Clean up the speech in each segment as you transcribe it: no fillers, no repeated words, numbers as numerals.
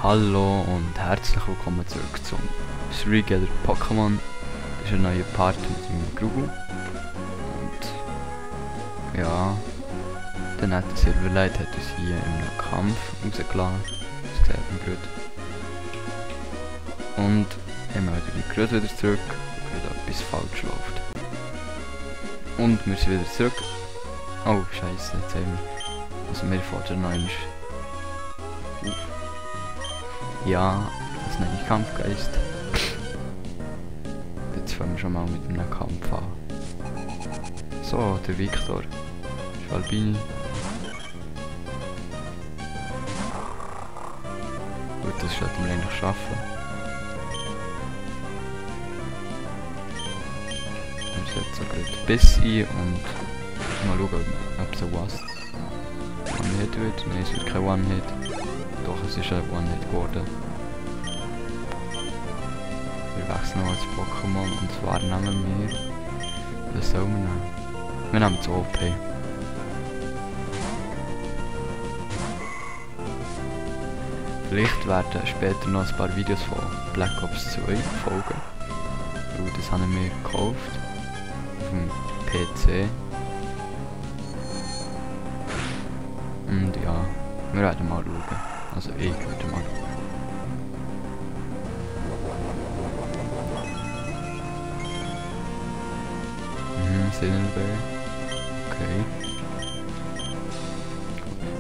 Hallo und herzlich willkommen zurück zum Regather Pokémon. Das ist ein neuer Part mit dem Grugu. Und ja, der nette Silverlight hat uns hier im Kampf rausgelassen. Das sieht man gut. Und ich melde mich gerade wieder zurück, weil etwas falsch läuft. Und wir sind wieder zurück. Oh Scheiße, jetzt haben wir. Also wir fordern noch einmal auf. Ja, das nenne ich Kampfgeist. Jetzt fangen wir schon mal mit einem Kampf an. So, der Victor. Schwalbini. Gut, das sollten wir eigentlich schaffen. Wir setzen so gut Biss ein und mal schauen, ob es ein One-Hit wird. Nein, es wird kein One-Hit. Doch, es ist ein One-Hit geworden. Wir wechseln noch als Pokémon und zwar nehmen wir... Was sollen wir nehmen? Wir nehmen das OP. Vielleicht werden später noch ein paar Videos von Black Ops 2 folgen. Und das haben wir gekauft. Auf dem PC. Und ja, wir werden mal schauen. Also ich würde mal schauen. Silber. Okay.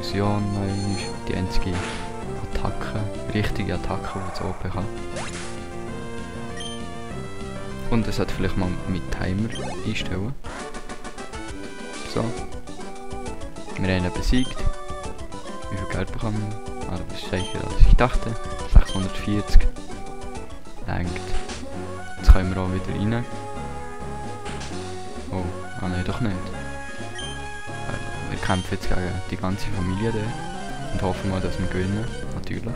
Fusion ist die einzige Attacke, richtige Attacke, die das OP kann. Und es sollte vielleicht mal mit Timer einstellen. So. Wir haben ihn besiegt. Wie viel Geld bekommen wir? Ah, das ist sicher, als ich dachte. 640. Lenkt. Jetzt können wir auch wieder rein. Oh, ah nein, doch nicht. Wir kämpfen jetzt gegen die ganze Familie da. Und hoffen mal, dass wir gewinnen. Natürlich.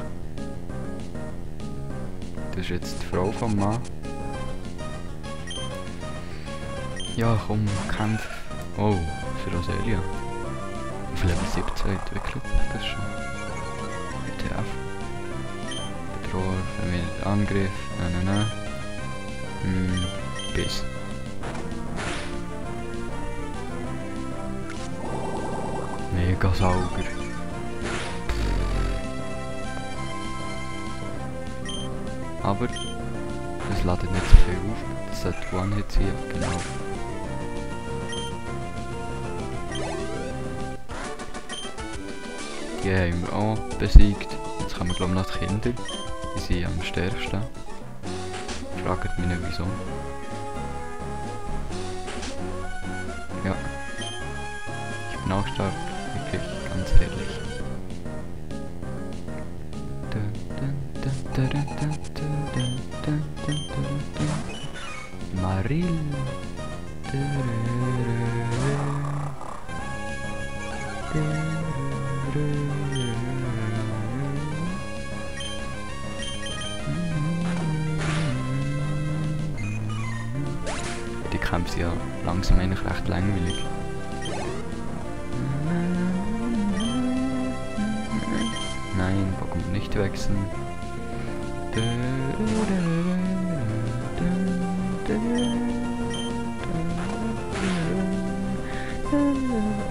Das ist jetzt die Frau vom Mann. Ja, komm, kämpf. Oh, das ist Roselia. Auf Level 17 entwickelt das schon. ETF. Bedroher, vermindert Angriff. Nein. Biss. Mega Sauger. Aber es ladet nicht so viel auf. Das sollte One-Hit sein, genau. Die haben wir auch besiegt. Jetzt kommen wir glaube ich noch die Kinder. Die sind am stärksten. Fragt mich nicht wieso. Ja. Ich bin auch stark. Wirklich, ganz ehrlich. Maril. Die Kämpfe sind ja langsam eigentlich recht langweilig. Nein, Pokémon nicht wechseln.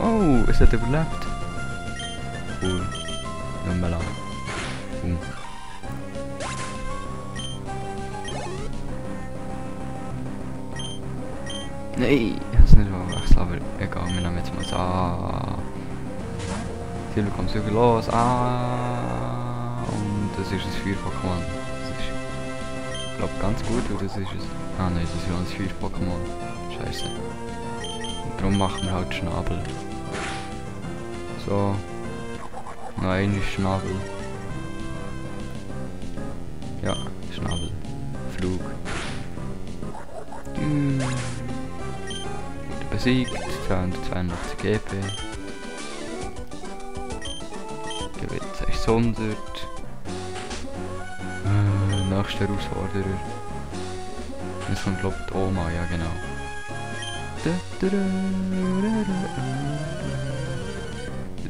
Oh, es hat überlebt. Cool. Nochmal an. Nein, ich habe es nicht wechseln, aber egal, wir nehmen jetzt mal das A. Silber kommt so viel los. Und das ist ein Feuer-Pokémon. Das ist, ich glaube, ganz gut, weil das ist es. Ah nein, das ist ja ein Feuer-Pokémon. Scheiße. Und darum machen wir halt Schnabel. So. Noch ein Schnabel. Ja, Schnabel. Flug. Besiegt. 282 GP. Gewinnt 600. Nächster Herausforderer. Das kommt glaube ich die Oma, ja genau.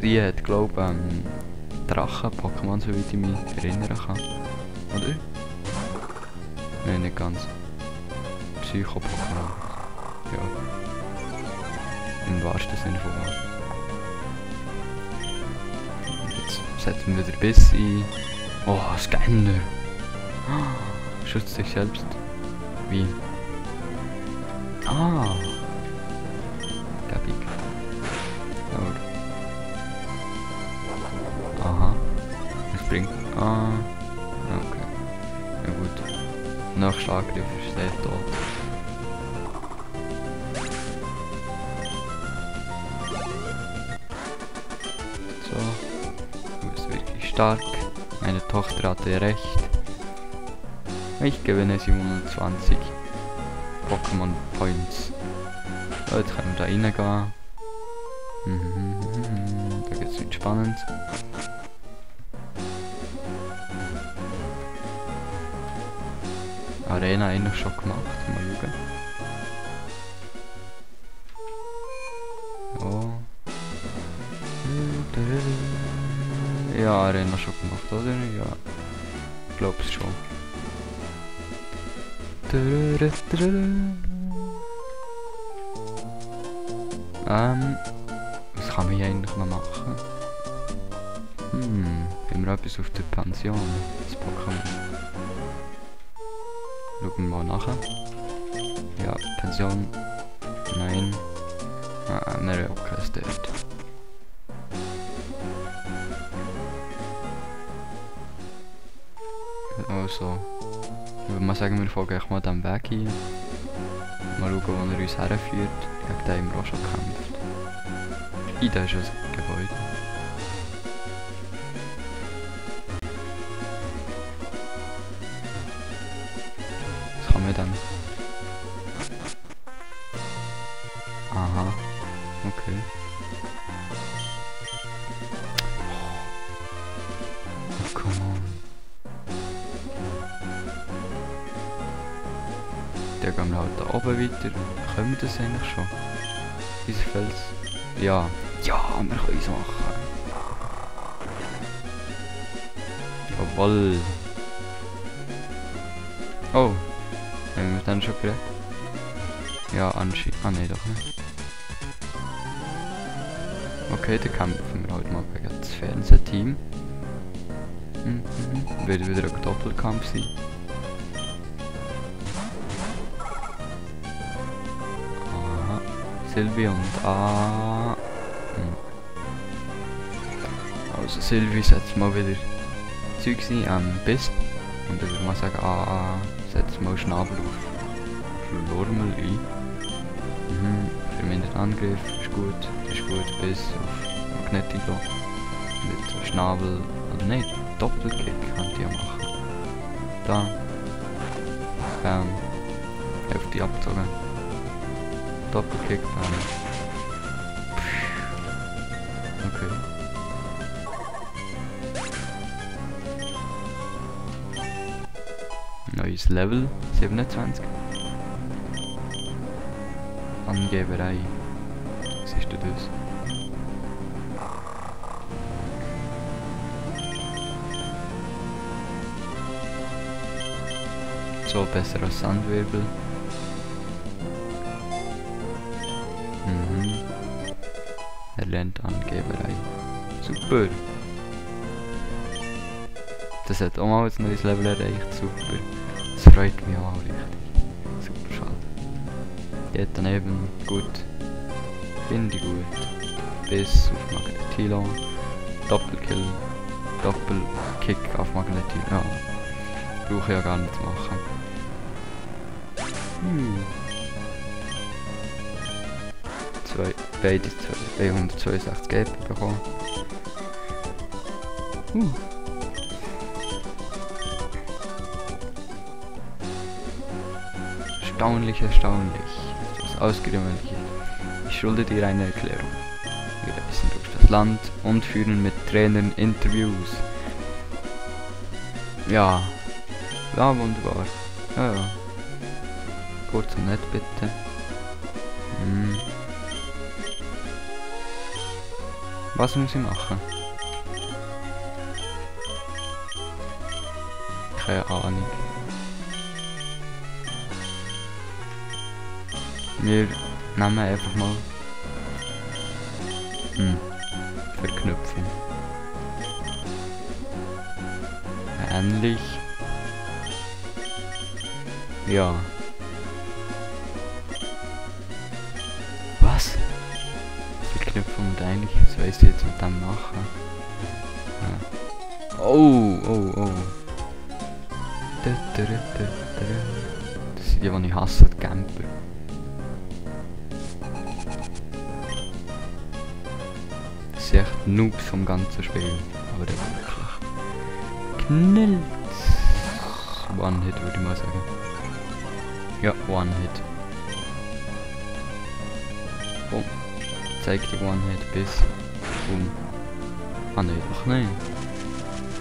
Die hat glaube ich Drachen-Pokémon, soweit ich mich erinnern kann. Oder? Nein, nicht ganz. Psycho-Pokémon. Ja. Im wahrsten Sinne von Wort. Jetzt setzen wir den Biss ein. Oh, Scanner! Schützt sich selbst. Wie? Ah! Gäbig. Aha. Es bringt. Ah. Okay. Ja gut. Nachschlagriff ist der tot. So. Du bist wirklich stark. Meine Tochter hatte recht. Ich gewinne 27 Pokémon Points. So, jetzt können wir da reingehen. Da geht's nicht spannend. Arena eigentlich schon gemacht. Mal schauen. Ja. Ja, Arena schon gemacht, oder? Ja. Ich glaub's schon. Was kann man hier eigentlich noch machen? Haben wir etwas auf der Pension? Das Pokémon. Schauen wir mal nachher. Ja, Pension. Nein. Ah, wir haben auch kein dort. Also. Ich würde mal sagen, wir folgen echt mal diesem Weg hier. Mal schauen, wo er uns herführt. Gegen den haben wir auch schon gekämpft. Da ist ein Gebäude. Was kann man dann? Aha. Okay. Oh, come on. Dann gehen wir halt da oben weiter. Können wir das eigentlich schon? Dieser Fels? Ja. Ja, wir können es machen. Jawoll. Oh. Haben wir dann schon geredet? Ja, anscheinend. Ah, nein, doch nicht. Okay, dann kämpfen wir halt mal gegen das Fernsehteam. Wird wieder ein Doppelkampf sein. Aha. Sylvie und A. Also Sylvie setzt mal wieder Zeugs ein, Biss. Und dann würde man sagen, A setzt mal Schnabel auf Lormel ein. Vermindert Angriff, ist gut, Biss auf Magnetilo. Mit Schnabel, oder nein, Doppelkick könnt ihr machen. Da. Hälfte abgezogen. Doppelkick, Okay. Neues Level, 27. Angeberei. Was ist denn das? So besser als Sandwirbel. Er lernt Angeberei. Super! Das hat auch mal ein neues Level erreicht. Super! Das freut mich auch richtig. Super schade. Geht daneben. Gut. Finde ich gut. Biss auf Magnetilo. Doppelkill. Doppelkick auf Magnetilo. Ja. Brauche ich ja gar nicht zu machen. Beide 262 Geld bekommen. Erstaunlich, erstaunlich. Das Ausgerümmliche. Ich schulde dir eine Erklärung. Wir reisen durch das Land und führen mit Trainern Interviews. Ja. Ja, wunderbar. Ja. Kurz und nett, bitte. Was muss ich machen? Keine Ahnung. Wir nehmen einfach mal Verknüpfung. Ähnlich. Ja. Was? Verknüpfung und eigentlich, was weiss ich jetzt mit dem machen? Ja. Oh. Das sind die ich hasse, die Camper. Das sind echt Noobs vom ganzen Spiel. Aber der wirklich knallt. One-Hit würde ich mal sagen. Ja, One-Hit. Boom. Zeig die One-Hit bis. Boom. Ah nein, doch nein.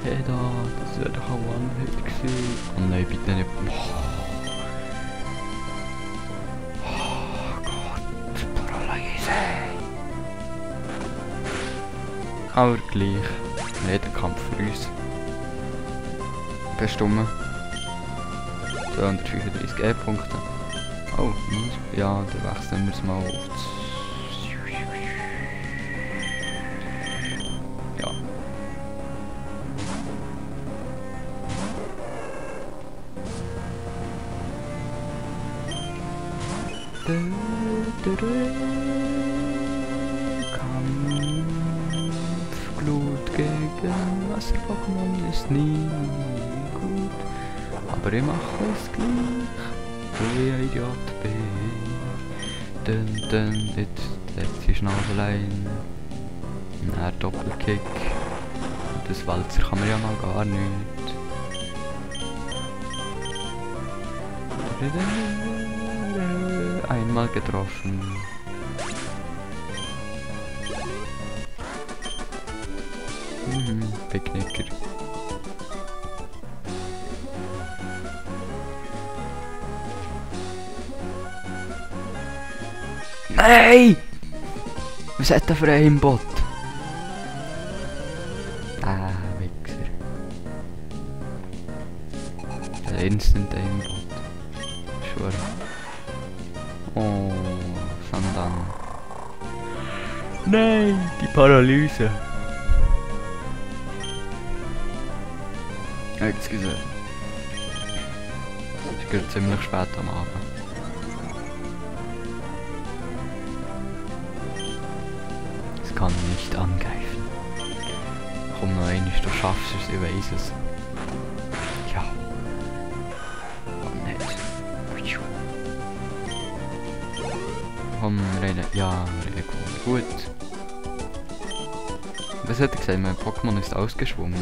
Hey da, das wäre doch ein One-Hit gewesen. Oh nein, bitte nicht. Oh Gott, Paralyse. Aber gleich. Jeder Kampf für uns. Bestimmt. 235 E-Punkte. Oh, ja, dann wechseln wir es mal auf das. Ja. Kampfglut gegen Wasser-Pokémon ist nie gut. Aber ich mache es gleich, wo ich ein Idiot bin. Jetzt setzt sie Schnabelein. Ein Doppelkick. Und das Walzer kann man ja mal gar nicht. Einmal getroffen. Picknicker. Nein! Was hat der für einen Aimbot? Ah, Wichser. Der Instant Aimbot. Schwör. Oh, Sandan. Nein, die Paralyse. Excuse. Es ist gerade ziemlich spät am Abend. Es kann nicht angreifen. Komm noch einmal, du schaffst es, ich weiss es. Ja. Oh, nicht. Komm, wir rennen. Ja, wir rennen gut. Was hat er gesagt? Mein Pokémon ist ausgeschwungen.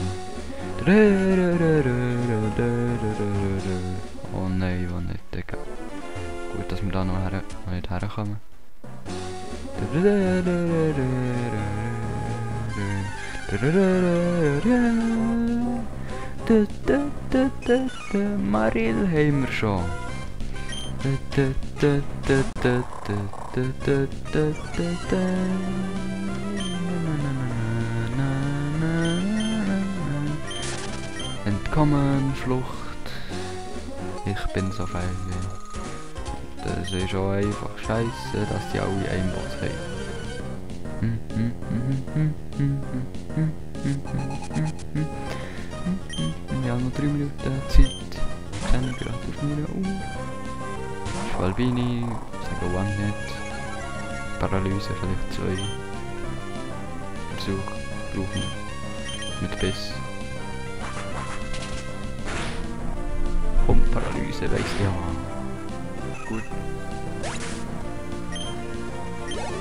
Oh nein, war nicht, Digga. Gut, dass wir da noch nicht herkommen. Maril haben wir schon. Entkommen, Flucht. Ich bin so fein. Das ist schon einfach scheiße, dass die alle einen Boss haben. Ja, noch 3 Minuten Zeit. 10 Grad auf meiner Uhr. Schwalbini, sage One-Hit. Paralyse, vielleicht 2 Versuche brauchen. Mit Biss. Paralyse, weiss ich. Ja. Gut.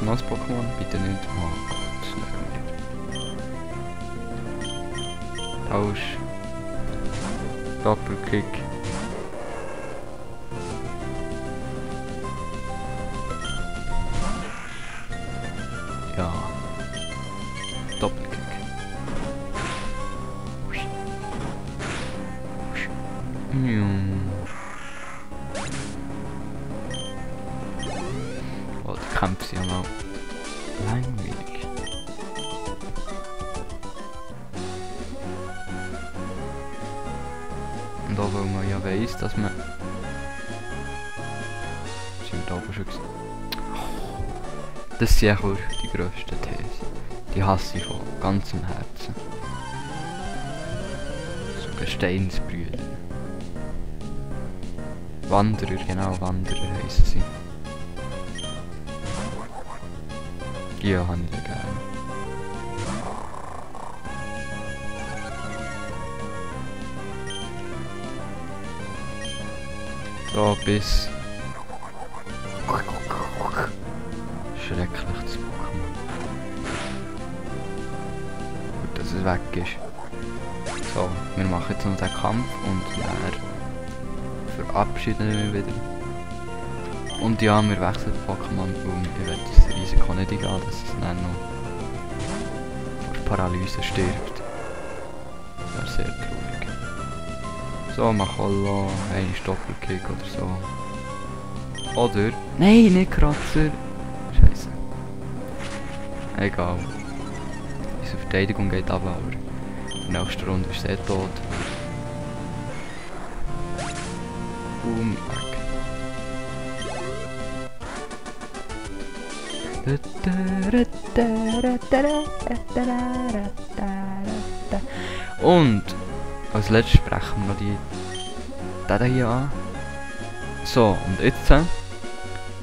Neues Pokémon? Bitte nicht. Oh Gott, nicht. Tausch. Doppelkick. Ja. Doppelkick. Oh, die Kämpfe sind ja mal langweilig. Und auch weil man ja weiss, dass man... Sind wir da oben schon gesehen? Das sind auch wirklich die grössten Tees. Die hasse ich von ganzem Herzen. So Gesteinsbrüder. Wanderer, genau, Wanderer heissen sie. Ja, habe ich gerne. So, bis... Schrecklich zu Pokémon. Gut, dass es weg ist. So, wir machen jetzt noch den Kampf und dann verabschieden wir wieder. Und ja, wir wechseln Pokémon, weil ich will das Risiko nicht eingehen, dass es dann noch vor Paralyse stirbt. Das wäre sehr traurig. So, mach Hollow, einen Doppelkick oder so. Oder... Nein, nicht Kratzer! Scheiße. Egal. Unsere Verteidigung geht ab, aber in der nächsten Runde ist er tot. Boom, weg. Und als letztes sprechen wir noch die hier an. So, und jetzt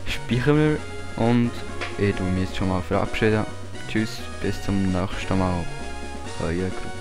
speichern wir und ich tue mich jetzt schon mal verabschieden. Tschüss, bis zum nächsten Mal. Euer Gruß.